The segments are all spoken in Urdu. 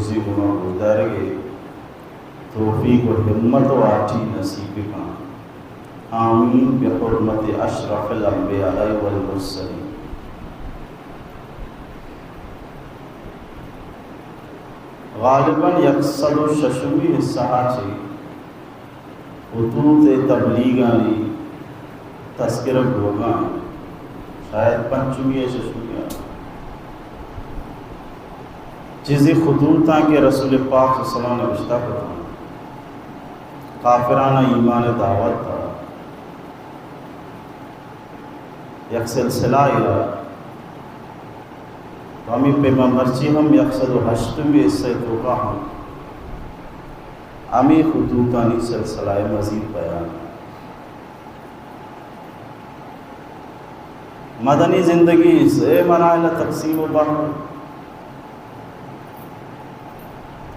روزی گناہ گزارے توفیق و ہمت و آٹھی نصیب کا آمین بحرمت اشرف الانبیاء والمرسلین۔ غالباً یکسد و ششمی حصہ چی خطوط تبلیغانی تذکرہ گوگاں شاید پنچمی ششمی چیزی خطوطاں کے رسول پاک صلی اللہ علیہ وسلم نے رشتہ کرتا کافرانہ ایمان دعوت تھا یک سلسلہ ہے تو ہمیں پیغمبر چی ہم یکسد و ہشتمی اس سے توقع ہم ہمیں خطوطانی سلسلہ مزید بیان مدنی زندگی سے مراحل تقسیم و بحر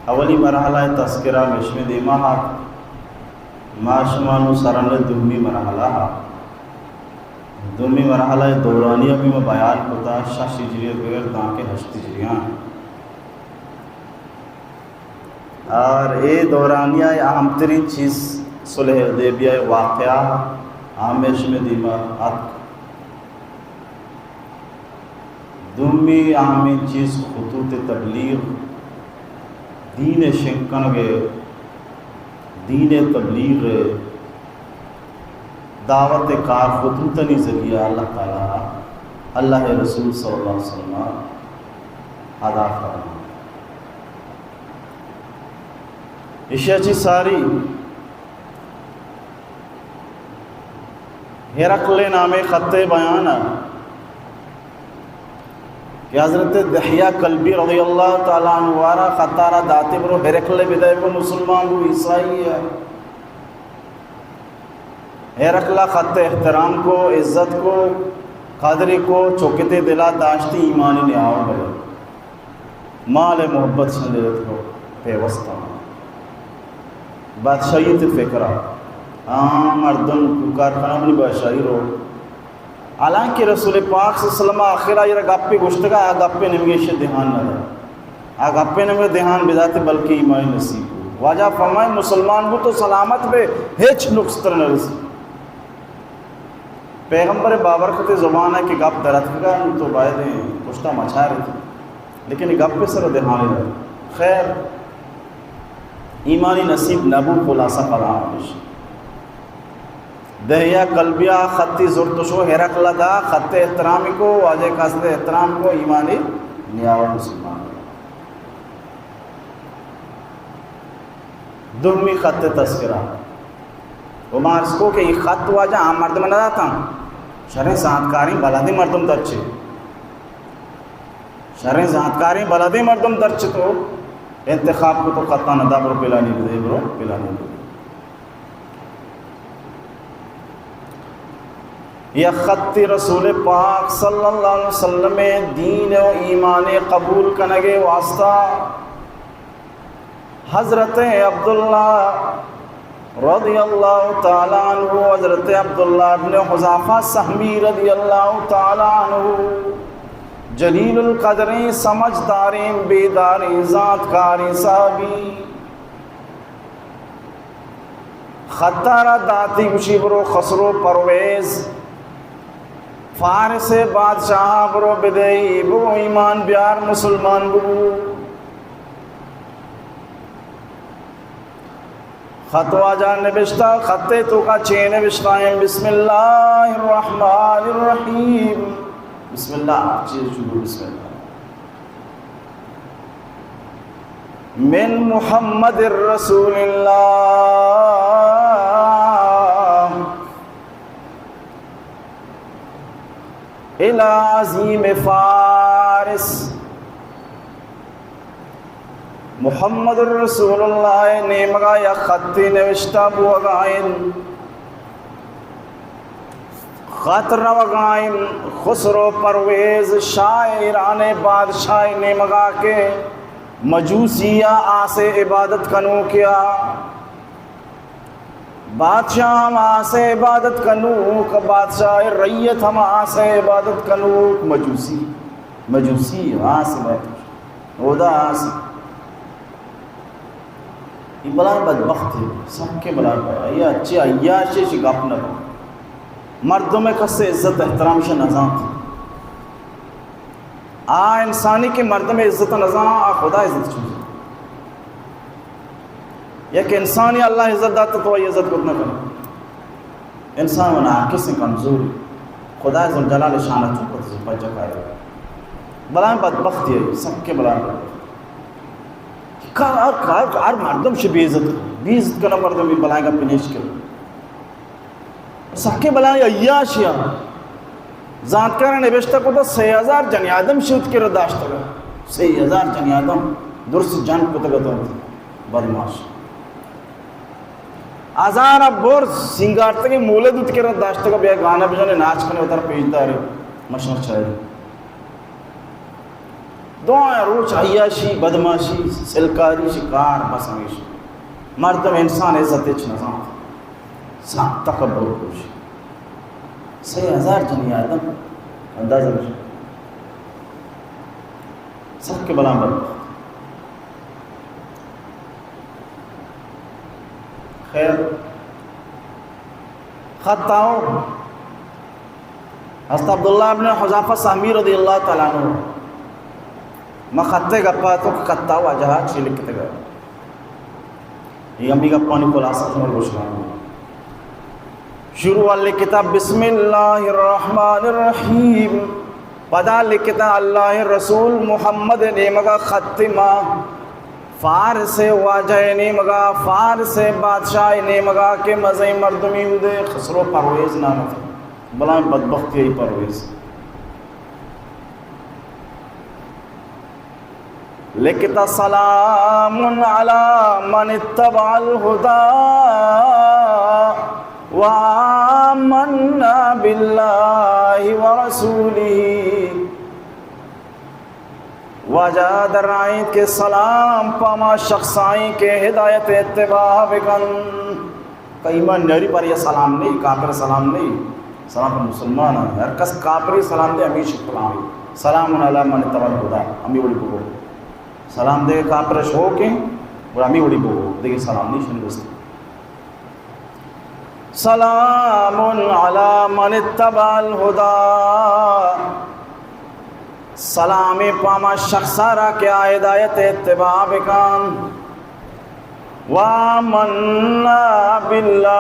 اولی مرحلہ تذکرہ مشم دیمہ معاشمانو سرن دومی مرحلہ دومی مرحلہ دورانیہ بھی میں بیان ہوتا شاہ ہجریت بغیر داں کے 8 ہجریاں اور اے دورانیہ اہم ترین چیز صلح حدیبیہ واقعہ مشم دیمہ دومی اہم چیز خطوط تبلیغ دین شنکن گے دین تبلیغ دعوت کار خطوطنی ذریعہ اللہ تعالیٰ اللہ رسول صلی اللہ علیہ وسلم ادا فرما اشیاء چی ساری ہرقل نام خط بیان کہ حضرت دحیہ کلبی رضی اللہ تعالیٰ عنہ وارا خطارہ داتے برو ہرقل بدائے کو مسلمان کو عیسائی ہے ہرقل خط احترام کو عزت کو قدری کو چوکتے دلا داشتی ایمانی نیاؤ گئے مال محبت شنیت کو پیوستہ بادشاہیت فکرہ مردن کارخانہ اپنی بادشاہی رو حالانکہ رسول پاک صلی اللہ علیہ وسلم آخرہ یہ گپے گشتگا گپے نمیش دہان نہ رہا گپے نمی دہان بذات بلکہ ایمان نصیب ہو واجہ فرمائے مسلمان کو تو سلامت بے ہیچ نقصتر نہ رسی پیغمبر بابرکت زبان ہے کہ گپ درد گا تو باید کشتہ مچھا رہی تھی لیکن یہ گپ پہ سر دہانے رہے خیر ایمانی نصیب نبو خلاصہ پڑھا ہمیشہ دہیہ قلبیہ خطی زرتشو ہرقل دا خط احترامی کو واجہ قصد احترام کو ایمانی نیاور مسلمان دومی خط تذکرہ وہ مارس کو کہ یہ خط واجہ عام مردم نہ داتا شرح زہادکاری بلدی مردم درچے شرح زہادکاری بلدی مردم درچے تو انتخاب کو تو خطہ نہ دا برو پلانی بدے برو پلانی بدے یہ خط رسول پاک صلی اللہ علیہ وسلم دین و ایمان قبول کنگے واسطہ حضرت عبداللہ رضی اللہ تعالیٰ عنہ حضرت عبداللہ ابن حذافہ سہمی رضی اللہ تعالیٰ عنہ جلیل القدریں سمجھداریں بیداریں ذاتکاریں صحابی خطارہ داتی کشی برو خسرو پرویز فارس بادشاہ برو بدئی برو ایمان بیار مسلمان برو خطوہ جان نبشتہ خطے تو کا چین نبشتائیں بسم اللہ الرحمن الرحیم بسم اللہ چیز شروع بسم اللہ من محمد الرسول اللہ الى عظیم فارس محمد الرسول اللہ نے مگا یا خطی نوشتہ بوگائن خط روگائن خسرو پرویز شاعران بادشاہ نے مگا کے مجوسیہ آسے عبادت کنو کیا بادشاہ ہم آسے عبادت کنو کا بادشاہ ریت ہم آسے عبادت کنو مجوسی آسے بادشاہ اودا آسے یہ بلائیں بدبخت ہے سب کے بلائیں پہ یہ اچھی عیاشی شی گپ نہ مردوں میں کس سے عزت احترام سے نظام تھی انسانی کے مردوں میں عزت نظام خدا عزت چھوڑ یک انسانی اللہ عزت داتا تو یہ عزت کتنا کرے انسان ونا کس سے کمزوری خدا ذوالجلال شانہ چوکت سے بچہ کھائے بلائیں بدبخت ہے سب کے بلائیں ہر مردم سے بھی عزت کرنا مردم بھی بلائیں گا پنیش کے سب کے بلائیں عیاشیاں ذات کرنے نبشتہ کو تو 3000 جنی آدم شوت کے رداشتہ گا 3000 جنی آدم درست جان کو تگا تو بدماش آزار اب بور سنگارتے کے مولے دوت کے رداشتہ گا بیا گانا بجانے ناچ کرنے اتر پیجدہ رہے مشنق چاہے دعائیں روچ عیاشی بدماشی سلکاری شکار بس ہمیشہ مردم انسان عزت اچھ نظام ساتھ تکبر کوشی 3000 جنی آدم اندازہ بشا سب کے بلان بلان خیر خط آؤ حضرت عبداللہ ابن حذافہ سہمی رضی اللہ تعالیٰ عنہ میں خطے گپا تو خطا ہوا جہاں چھ لکھتے گئے یہ امی گپا نہیں کھلا سکتا ہوں روشنا شروع والی کتاب بسم اللہ الرحمن الرحیم پدا لکھتا اللہ رسول محمد نیمگا ختمہ فارس واجہ نیمگا فارس بادشاہ نیمگا کے مزے مردمی ہودے خسرو پرویز نانا تھا بلائیں بدبخت یہی پرویز لکھتا سلام علی من اتبع الہدا وآمنا باللہ ورسولہ وجاد رائد کے سلام پاما شخصائیں کے ہدایت اتباع بکن ایمان نیری پر یہ سلام نہیں کافر سلام نہیں سلام پر مسلمان ہے ہر کس کافری سلام دے ہمیشہ کلامی سلام علی من اتبع الہدا ہمیں بڑی بگو سلام دے کافر شو کے اور ہمیں بڑی بگو دیکھیں سلام نہیں شنگستی سلام علی من اتبع الہدا سلام پاما شخصارا کیا ہدایت اتباع بکان وآمنا باللہ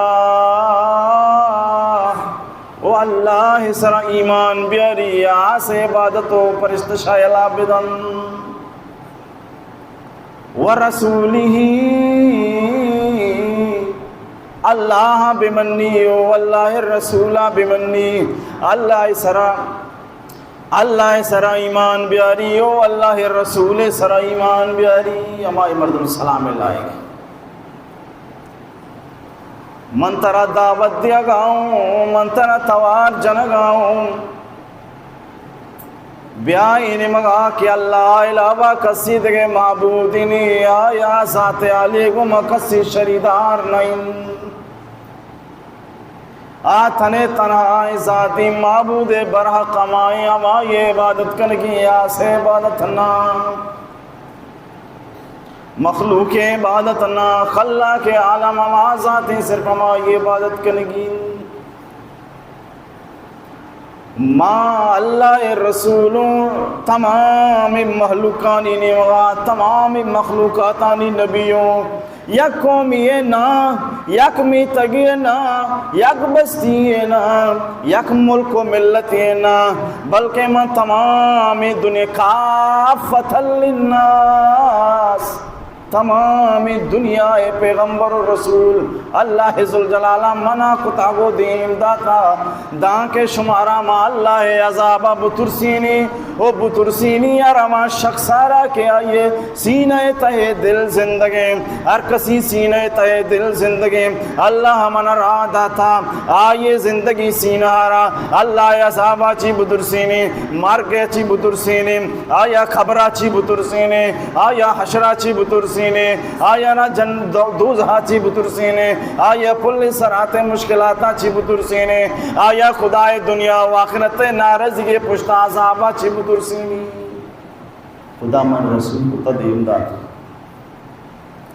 و اللہ سر ایمان بیاری آس عبادت و پرستشاہ العابدن ورسولہ اللہ بمنی واللہ الرسول بمنی اللہ سرا ایمان بیاری او اللہ الرسول سرا ایمان بیاری ہمارے مردم سلام لائے گے من ترا دعوت دیا گاؤں من ترا توار جن گاؤں بیائی مگا کہ اللہ علاوہ کسی دگے معبودی نہیں آیا ذات علی کو مکسی شریدار نہیں آتھنے تنہائی ذاتی معبود برہ قمائی ہمائی عبادت کنگی آسے عبادت نا مخلوق عبادت نا خلا کے عالم ہما ذاتی صرف ہمائی عبادت کنگی ما اللہ رسولوں تمام مخلوقانی نیوغا تمام مخلوقاتانی نبیوں یک قومی نا یک میتگی نا یک بستی نا یک ملک و ملتی نا بلکہ من تمام دنیا کافت للناس تمام دنیا پیغمبر و رسول اللہ ذوالجلالہ منع کتاغو دیم داتا دان کے شمارا ما اللہ عذابہ بترسینی او بترسینی ارما شخصارا کے آئیے سینہ تہ دل زندگی ہر کسی سینہ تہ دل زندگی اللہ من را داتا آئیے زندگی سینہ را اللہ عذابہ چی بترسینی مرگے چی بترسینی آیا خبرہ چی بترسینی آیا حشرہ چی بترسینی آیا نا دوزہا چی بترسینے آیا پل سرات مشکلاتاں چی بترسینے آیا خدای دنیا و آخرت نارضی پشت عذابہ چی بترسینے خدا من رسول کو تدیم داتا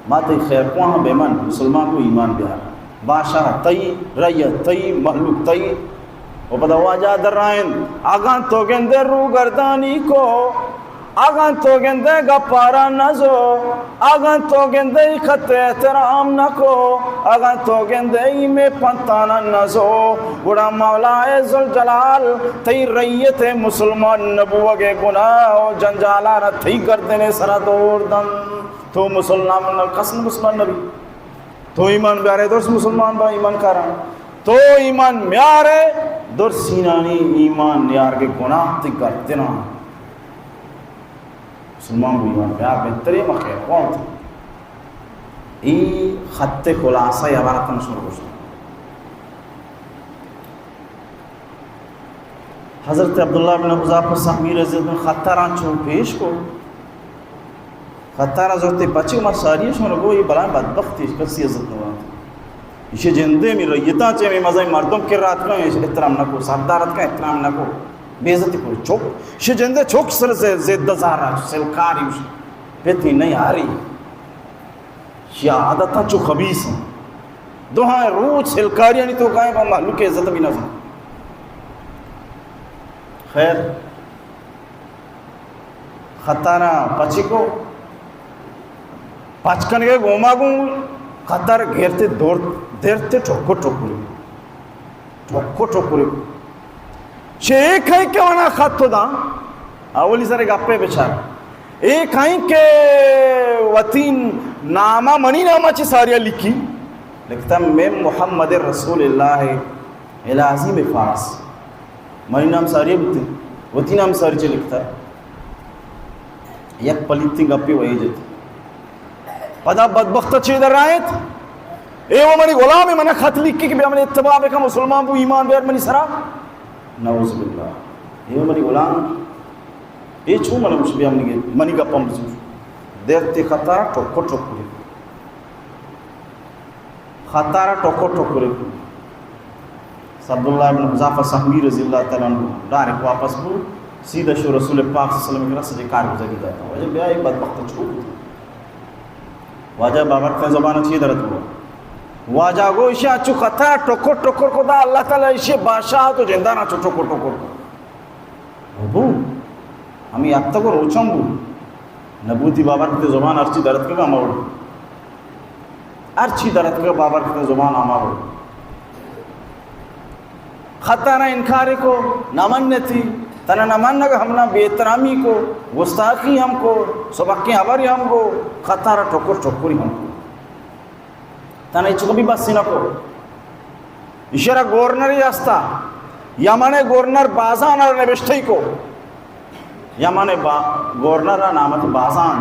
ماتے خیر کو بے من مسلمان کو ایمان بیار بادشاہ تئی ریت تئی مخلوق تئی وہ پتہ واجہ در رائن آگان تو گندے رو گردانی کو آگان تو گندے گپارا نزو آگان تو گندے خط احترام نکو آگان تو گندے میں پنتانا نزو گڑا مولا ذوالجلال تی ریت مسلمان نبوگے گناہ و جنجالہ تھی گردنے سرا دور دن تو مسلمان قسم مسلمان نبی تو ایمان بیارے درس مسلمان با ایمان کاران تو ایمان میارے در سینانی ایمان نیار کے گناہ تی گردنا مسلمان کو ایمان بیار بہتری مخیر کون تھی ای خط خلاصہ یا بارتن سن گوشتا حضرت عبداللہ بن حذافہ سہمی رضی اللہ عنہ خطران چون پیش کو خطارہ ضرورت بچے مر ساری شون رگو یہ بلائیں بدبختی کسی عزت نوان اسے جندے میں ریتا چاہے میں مزائی مردم کے رات کا احترام نہ کو سردارت کا احترام نہ کو بے عزتی کو چوک اسے جندے چوک سر سے زید زارا سلکاری پیتی نہیں آ رہی یہ عادتا چو خبیص ہیں دوہاں روچ سلکاری نہیں تو کہیں محلوق کے عزت بھی نہ سن خیر خطارہ پچی کو پچکن کے گوما گوں خطر گھیرتے دیرتے ٹھوکو ٹھوکو چھے ایک ہے کہ وہاں خط تو دا اولی سارے گپے بچار ایک ہے کہ وطین نامہ منی نامہ چی ساریہ لکھی لکھتا میں محمد رسول اللہ العظیم فارس منی نام ساریہ بھتے وطین نام ساری چے لکھتا یک پلیتی گپی وہی جاتی پدا بدبخت چی در رائت اے وہ منی غلام منہ خط لکھی کہ بھی ہمیں اتباع بکا مسلمان کو ایمان بیار منی سرا نعوذ باللہ اے وہ منی غلام اے چھو منہ مجھ بھی ہمیں منی کا پمزور دیکھتے خطارہ ٹوکو ٹوکو خطارہ ٹوکو ٹوکو عبداللہ بن حذافہ سہمی رضی اللہ تعالیٰ عنہ ڈائریکٹ واپس کو سیدھا شو رسول پاک صلی اللہ علیہ وسلم کے رسل کار گزر گی جاتا وجہ بیا ایک بدبخت چھوڑ واجہ بابر کا زبان اچھی درد ہوا واجہ گو اسے اچھو خطا ٹوکو ٹوکر کو دا اللہ تعالیٰ اسے بادشاہ تو جندہ نہ چھو ٹوکو ٹوکر کو بو ہمیں اب تک روچم بو نبوتی بابر کی زبان ارچی درد کے ہم اوڑ ارچی درد کے بابر کی زبان ہم اوڑ خطا نہ انکاری کو نامن تھی تنہ نمانہ کہ ہم نہ بے احترامی کو گستاخی ہم کو سبقی حبری ہم کو خطارہ ٹھوکر ٹھوکری ہم کو تنہ چکو بھی بس نہ کو اشارہ گورنری ہستا یمانے گورنر بازان اور نبشتی کو یمانے گورنر نامت بازان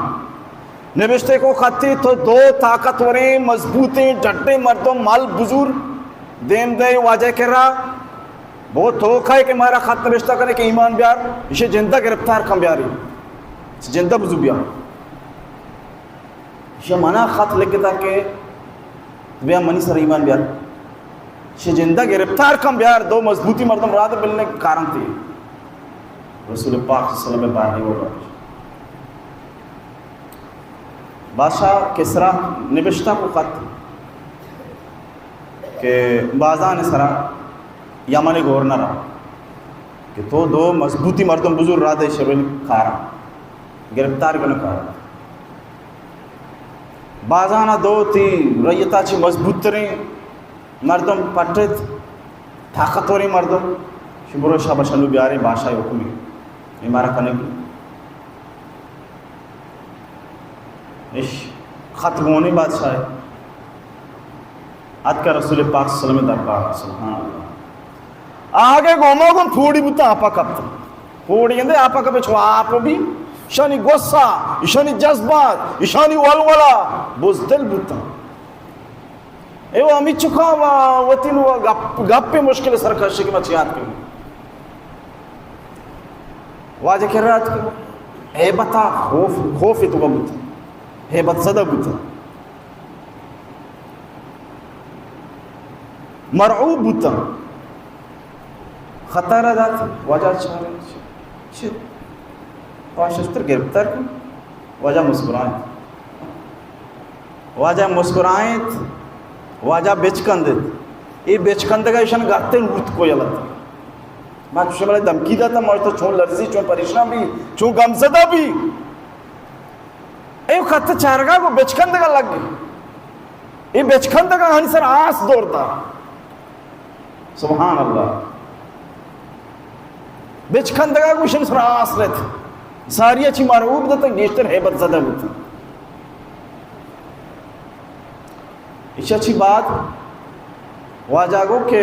نبشتی کو خطی تو دو طاقتوریں مضبوطیں جٹے مردم مال بزرگ دیم دے واجہ کر رہا بہت دھوکہ ہے کہ ہمارا خط نبشتہ کرے کہ ایمان بیار اسے جندہ گرفتار کم بیاری جندہ بزو بیار اسے منع خط لکھتا کہ بیا منی سر ایمان بیار اسے جندہ گرفتار کم بیار دو مضبوطی مردم رات ملنے کے کارن تھی رسول پاک صلی اللہ علیہ وسلم باہر نہیں ہوگا بادشاہ کسرا نبشتہ کو خط کہ بازان سرا یمن گورنر کہ تو دو مضبوطی مردم بزرگ رات شبل کھارا گرفتار کرنے کھارا بازانہ دو تھی ریتا چی مضبوط ترین مردم پٹت طاقتوری مردم شبر شاہ بشنو بیارے بادشاہ حکمی امارہ کرنے کی اس ختم ہونے بادشاہ ہے آج کا رسول پاک صلی اللہ علیہ وسلم دربار سبحان اللہ آگے گومو گم پھوڑی بتا آپا کبتا پھوڑی اندے آپا کبھے چھو آپ بھی اشانی غصہ اشانی جذبات اشانی والولا بزدل بتا اے وہ ہمیں چکا وطن گپ پہ مشکل سرکشی کی مچیات کی واجہ کہہ رہا تھا اے بتا خوف تو کا بتا اے بت زدہ بتا مرعوب بتا خطارہ دات واجہ چھے پاشستر گرفتار کن واجہ مسکران واجہ مسکرائیں واجہ بیچکندت یہ بیچکندگا ایشان گاتے نورت کو یلتا ماں چوشے بڑے دمکی دیتا مجھ تو چون لرزی چون پریشان بھی چون غمزدہ بھی اے خط چارگاہ کو بیچکندگا لگ گئی یہ بیچکندگا ہنی سر آس دوڑتا سبحان اللہ بیچکندگا کو شن سر آس رہتے ساری اچھی معروب دیتا گیشتر حیبت زدہ ہوتا اس اچھی بات واجہ گو کہ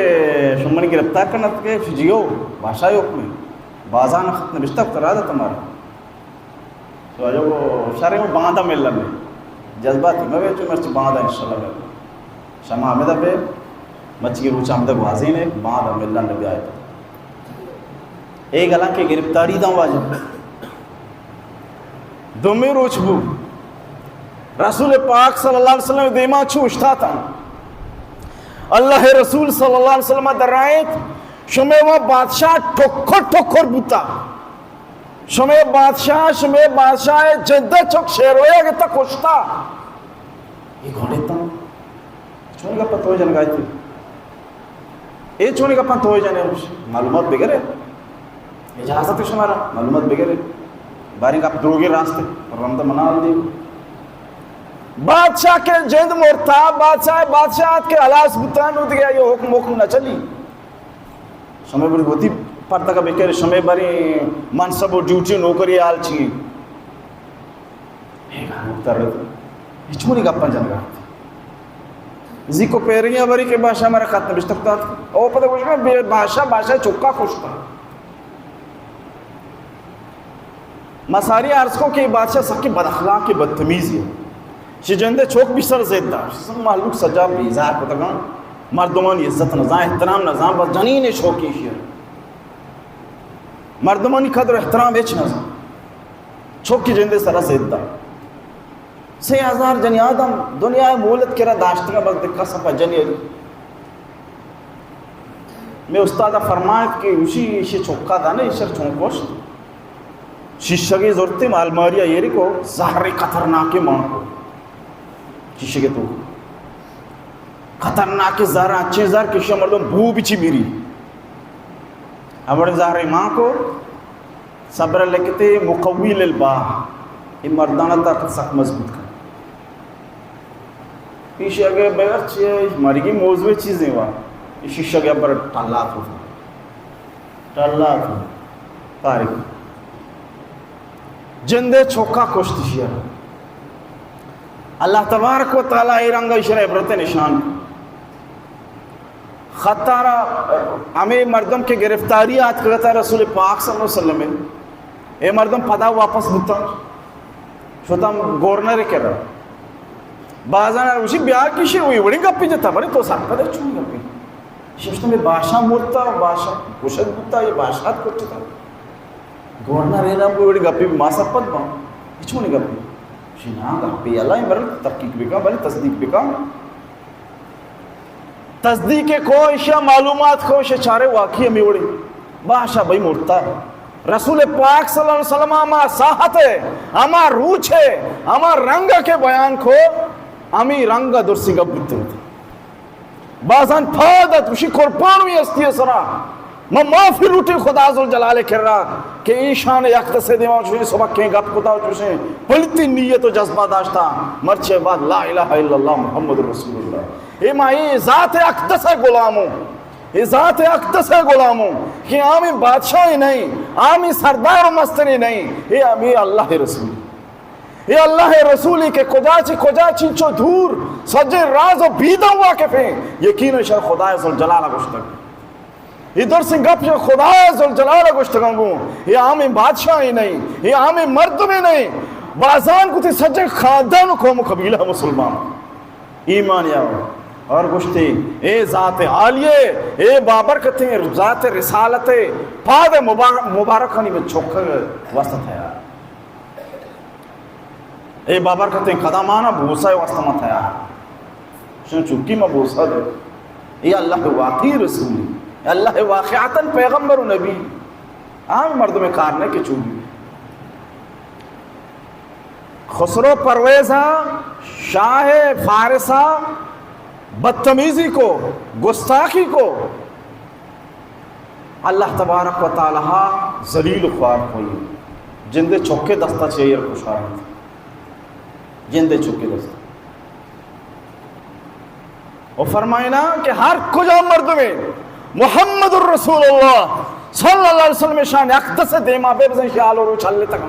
شمانی گرفتار کرنا تکے فجیو باشای حکمی بازان خط نبشتہ کترا دا تمہارا تو واجہ گو شارے میں باندھا مل لگے جذباتی میں بیچو مرچ باندھا انشاءاللہ بیچو شما آمدہ بے مچی کی روچہ آمدہ گوازین ہے باندھا مل لگے آئے ایک علاقے گرفتاری دا واجہ دومی روچ بو رسول پاک صلی اللہ علیہ وسلم دیما چھوشتا تھا اللہ رسول صلی اللہ علیہ وسلم درائیت شمع و بادشاہ ٹھوکر بوتا شمع بادشاہ جدہ چک شیرویا گتا کشتا یہ گھوڑے تا چونے کا پتہ ہوئے جانے گائی تھی یہ چونے کا پتہ ہوئے جانے معلومات بگرے اجازت ہے شمارا معلومات بگرے باریں کا آپ دروگی راستے رمضہ منال دے بادشاہ کے جند مرتا بادشاہت کے علاس بتان ہوتی گیا یہ حکم نہ چلی شمع بڑی ہوتی پرتا کا بکر شمع بڑی منصب و ڈیوٹی نوکری آل چی ایک آنکتر رہتا یہ چھوڑی گا پنجن گا زی کو پیرنگیاں بری کے بادشاہ میرا خط نبشتکتا تھا او پتہ کچھ میں بادشاہ چکا خوش تھا مساری عرض کو کہ بادشاہ سکی بد اخلاق کی بدتمیزی ہے شجندے چوک بھی سر زید دار معلوم سجا بھی اظہار کو تکان مردمان عزت نظام احترام نظام بس جنین شوکی شیر مردمانی قدر احترام ایچ نظام چوکی جندے سر زید دار 3000 جنی آدم دنیا مولت کرا داشتگا بس دکھا سپا جنی آدم میں استادہ فرمائیت کہ اسی چوکا دا نا اسر چونکوش شیشگی ضرورتی مالماریا یہ کو زہر خطرناک ماں کو شیشگی تو خطرناک زہر اچھے زہر کشی مردم بھو بچی میری ہمارے زہر ماں کو صبر لکھتے مقوی للباہ یہ مردانہ طاقت سخت مضبوط کر پیشے اگر بغیر چیز ہماری کی موضوع چیزیں ہوا یہ شیشہ کے پر ٹالات ہو تاریخ جندے چھوکا کشتی شیئر اللہ تبارک و تعالیٰ ایرانگا اشارہ عبرت نشان خطارہ ہمیں مردم کے گرفتاری آج کرتا ہے رسول پاک صلی اللہ علیہ وسلم اے مردم پدا واپس بھتا شوتا ہم گورنر کر رہا بازانا اسی بیار کشی ہوئی وڑی گپی جتا بڑی تو ساتھ پدے چون گپی شفتا میں بادشاہ مرتا بادشاہ کشت بھتا یہ بادشاہت کرتا گورنر ایران کو وڑی گپی بھی ماسا پد باں یہ چونی گپی شنہاں گپی اللہ ہی برل تحقیق بکا بلی تصدیق بکا تصدیق کو اشیاء معلومات کو اشیاء چارے واقعی ہمیں وڑی بادشاہ بھائی مرتا رسول پاک صلی اللہ علیہ وسلم ہما ساحت ہے ہما روچ ہے ہما رنگ کے بیان کو ہمیں رنگ درسی گپ بھتے ہوتے بازان پھادت اسی قربانوی استی سرا میں معافی روٹی خدا ذوالجلال کر رہا کہ ایشان یکت سے دیوان چوشیں صبح کہیں گپ کتا چوشیں پلتی نیت و جذبہ داشتا مرچے بعد لا الہ الا اللہ محمد رسول اللہ اے مائی ذات اقدس غلاموں یہ ذات اقدس غلاموں کہ آمی بادشاہ ہی نہیں آمی سردار و مستری نہیں یہ آمی اللہ رسول یہ اللہ رسولی کے کجا چنچو دھور سجے راز و بیدہ ہوا کے پھیں یقین شر خدا ذوالجلال گشتگ ادھر سے گپ جو خدا ذوالجلال گشتگاں گوں یہ عامی بادشاہ ہی نہیں یہ عامی مرد میں نہیں بازان کو تھی سجے خاندان قوم و قبیلہ مسلمان ایمان یاو اور گشتی اے ذات عالیے اے بابر کہتے ہیں ذات رسالت پاد مبارکانی میں چھوکر وسط ہے اے بابر کہتے ہیں قدمانا بھوسا ہے وسط مت ہے شن چکی میں بھوسا دے یہ اللہ واقعی رسولی اللہ واقعاتاً پیغمبر و نبی عام مرد میں کارنے کے چوبی خسرو پرویزہ شاہ فارسہ بدتمیزی کو گستاخی کو اللہ تبارک و تعالیٰ ذلیل خوار ہوئی جندے چوکے دستہ چیر خوشار جندے چوکے دستہ اور فرمائنا کہ ہر کجا مرد میں محمد الرسول اللہ صلی اللہ علیہ وسلم شان اقدس دیما بے بزن شیال اور اچھلے تک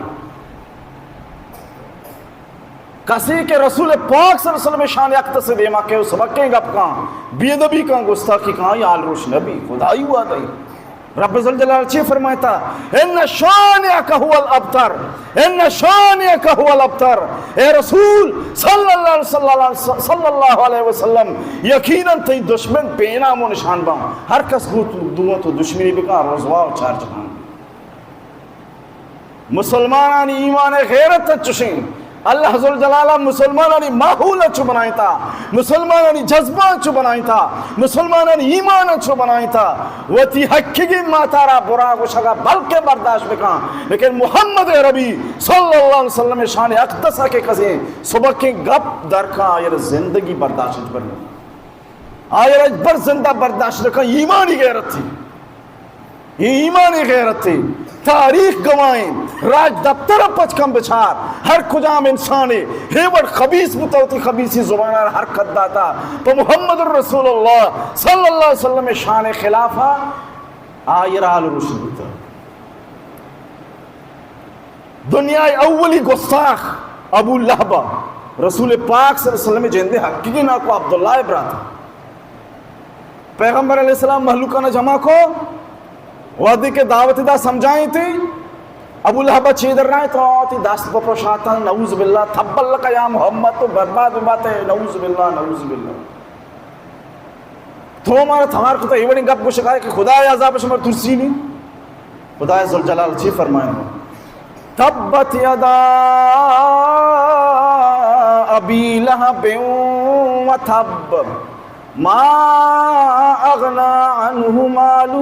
کسی کے رسول پاک صلی اللہ علیہ وسلم شان اقدس دیما کے اس وقتیں گپ کہاں بیدبی کہاں گستاخی کہاں یا آل روش نبی خدای ہوا دائی رب ذوالجلال چی فرمائتا ان شانئک هو الابتر ان شانئک هو الابتر اے رسول صلی اللہ علیہ وسلم یقیناً تی دشمن بے نام و نشان با ہر کس دعا تو دشمنی بکا رضوا و چار جہان مسلمانانی ایمان غیرت چشیں اللہ ذوالجلالہ مسلمانانی ماحول چو بنائی تا مسلمانانی جذبان چو بنائی تا مسلمانانی ایمان چو بنائی تا وتی حقیقی ماتارا برا گوشگا بلکہ برداشت بکان لیکن محمد ربی صلی اللہ علیہ وسلم شان اقدسہ کے قضیں صبح کے گپ درکا آئیر زندگی برداشت برنے آئیر اجبر زندہ برداشت رکھا ایمانی غیرت تھی یہ ایمانی غیرت تھی تاریخ گوائیں راج دفتر پچکم بچار ہر کجام انسانی ہیوڑ خبیث متوتی خبیثی زبانہ حرکت داتا تو محمد الرسول اللہ صلی اللہ علیہ وسلم شان خلافہ آئیر آل روشن ہوتا دنیا اولی گستاخ ابو لہبہ رسول پاک صلی اللہ علیہ وسلم جندے حقیقی نا کو عبداللہ ابراتا پیغمبر علیہ السلام محلوکانہ جمع کو وعدی کے دعوت دا سمجھائیں تھی ابو لہبہ چیدر رہے تو آتی دست بپرشاتا نعوذ باللہ تھبل لکا یا محمد تو برباد بات ہے نعوذ باللہ نعوذ باللہ تو ہمارا تھمار کتا ایوڑی گپ کو شکایے کہ خدا عذاب شمار ترسی نہیں خدا ذوالجلال چی فرمائیں تبت یدا ابی لہب و تب ما اغنا عنہ مالہ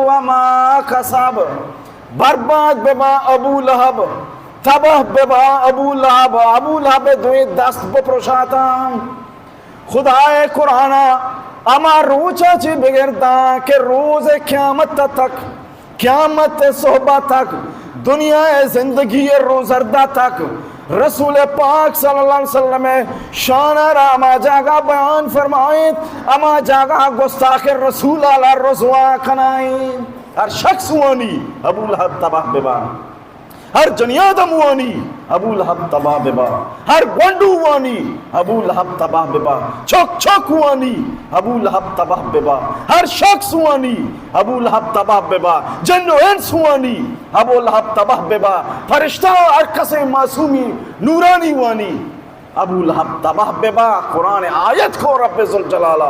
وما کسب برباد ببا ابو لہب تباہ ببا ابو لہب ابو لہب دوئے دست بپروشاتا خدای قرآن اما روچا چی بگردا کہ روز قیامت تک قیامت صحبہ تک دنیا زندگی روزردہ تک رسول پاک صلی اللہ علیہ وسلم شان اما جاگا بیان فرمائیں اما جاگا گستاخ رسول اللہ رضوا کنائیں ہر شخص وانی ابو لہب تباہ ببا ہر جنیاد موانی ابو لہب تباہ ببا ہر گونڈو وانی ابو لہب تباہ ببا چوک چوک وانی ابو لہب تباہ ببا ہر شخص وانی ابو لہب تباہ ببا جن و انس وانی ابو لہب تباہ ببا فرشتہ ہر کسے معصومی نورانی وانی ابو لہب تباہ ببا قرآن آیت کو رب ذوالجلالہ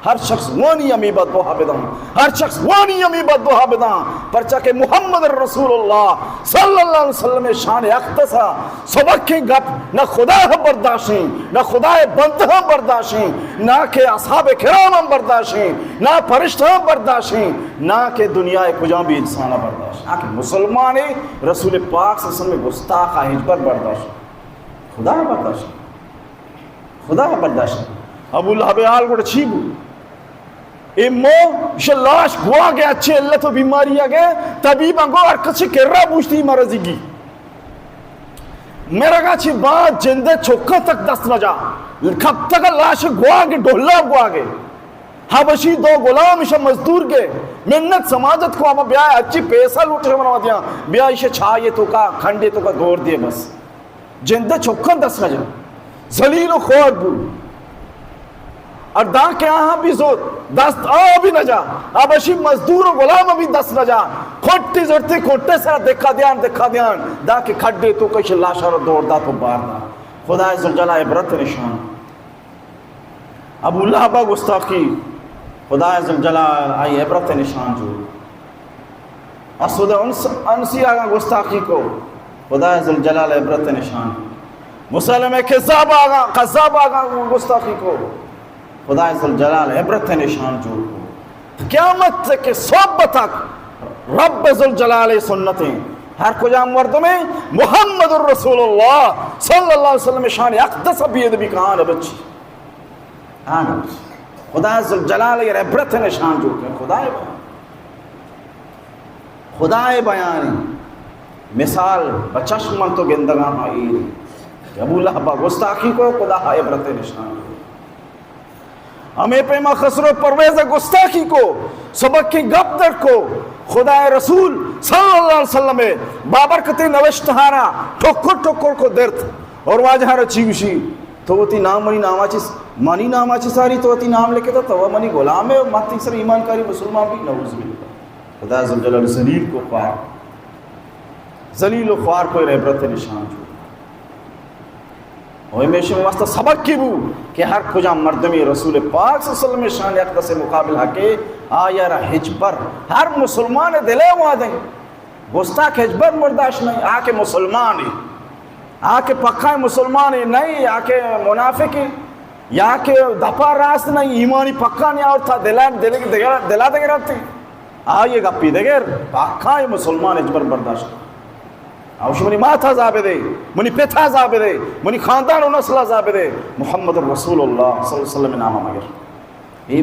ہر شخص وانی امی بدبوہا بدان ہر شخص وانی امی بدبوہا بدان پرچہ کہ محمد الرسول اللہ صلی اللہ علیہ وسلم شان اقدسہ سبق کے گپ نہ خدا برداشیں نہ خدا بندہ برداشیں نہ کہ اصحاب کرام برداشیں نہ فرشتہ برداشیں نہ کہ دنیا کجا بھی انسانہ برداشیں نہ کہ مسلمان رسول پاک صلی اللہ علیہ وسلم گستاخ آہج پر برداشیں خدا برداشیں خدا برداشت ابو لہب آل گوڑا چیبو امو شلاش گوا گیا اچھے اللہ تو بیماری آگئے طبیب آنگو اور کچھ کررہ بوشتی مرضی گی میرا گا چی بات جندے چوکا تک دست نہ جا کب تک لاش گوا گے ڈھولا گوا گے حبشی دو غلام اسے مزدور گے منت سماجت کو ہم بیائے اچھی پیسہ لوٹے بنوا دیا بیائے اسے چھائے تو کا کھنڈے تو کا دور دیے بس جندے چوکا دست نہ جا ذلیل و خور بو اور دا کے آہاں بھی زود دست آ بھی نہ جا اب اشی مزدور و غلام بھی دست نہ جا کھوٹی زورتی کھوٹے سرا دکھا دیان دا کے کھڑے تو کش لاشا رو دوڑ دا تو بار دا خدا ذوالجلالہ عبرت نشان ابو لہب گستاخی خدا ذوالجلالہ آئی عبرت نشان جو اسود انسی آگا گستاخی کو خدا ذوالجلالہ عبرت نشان مسلم کذاب آگا گستاخی کو خدا ذوالجلال عبرت نشان جو قیامت سے کہ صحبت تک رب ذوالجلال سنتیں ہر کجا مردم محمد الرسول اللہ صلی اللہ علیہ وسلم شان اقدس بید بھی کہاں بچی خدا ذوالجلال یہ عبرت نشان جو کہ خدا بیانی مثال بچشمن تو گندگاں آئی کہ ابو لہب گستاخی کو خدا عبرت نشان ہمیں پیما خسرو پرویز گستاخی کو سبق کی گپ در کو خدا رسول صلی اللہ علیہ وسلم بابرکتی نوشتہارا ٹھکر ٹھکر کو درد اور واجہارا چیوشی تو وہ تی نام منی نام آچی ساری تو وہ تی نام لکھے تھا تو وہ منی غلام ہے ماتی سر ایمان کاری مسلمان بھی نعوذ باللہ خدا ذوالجلال ذلیل کو خوار ذلیل و خوار کوئی عبرت نشان جو اور ہمیشہ میں واسطہ سبق کی بو کہ ہر کجا مردمی رسول پاک صلی اللہ علیہ وسلم شان اقدس سے مقابل حقے آیا را حجبر ہر مسلمان دلے ہوا دیں گستاخ حجبر مرداش نہیں آکے مسلمان ہی آکے پکا مسلمان ہی نہیں آکے منافق ہی یا کہ دپا راست نہیں ایمانی پکا نہیں اور تھا دلا دے گرات تھی آئیے گا پی دے گر پکا مسلمان حجبر برداشت اوش منی ماں تھا زابدے منی پیتھا زابدے منی خاندان و نسلہ زابدے محمد الرسول اللہ صلی اللہ علیہ وسلم نامہ مگر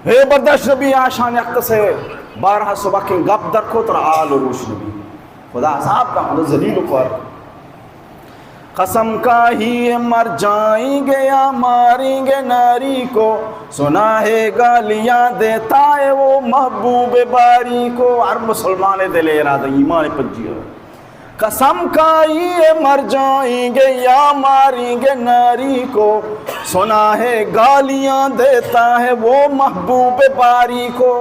یہ برداشت نبی آشان اقدس ہے بارہا صبح کی گپ در کو تر آل و روش نبی خدا عذاب کا خدا ذلیل و خوار قسم کا ہی مر جائیں گے یا ماریں گے ناری کو سنا ہے گالیاں دیتا ہے وہ محبوب باری کو ہر مسلمان دل ارادہ ایمان پجی قسم کھائی مر جائیں گے یا ماریں گے ناری کو سنا ہے گالیاں دیتا ہے وہ محبوب باری کو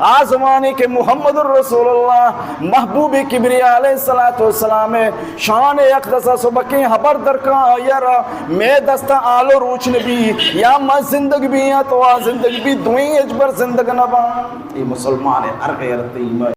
آزمانے کے محمد الرسول اللہ محبوب کبریا علیہ السلام شان اقدس سبکی حبر درکا یرا میں دستا آل و روچ نبی یا میں زندگ بھی یا تو زندگ بھی دوئیں اجبر زندگ نبا یہ مسلمان ہے ہر غیرت ایمان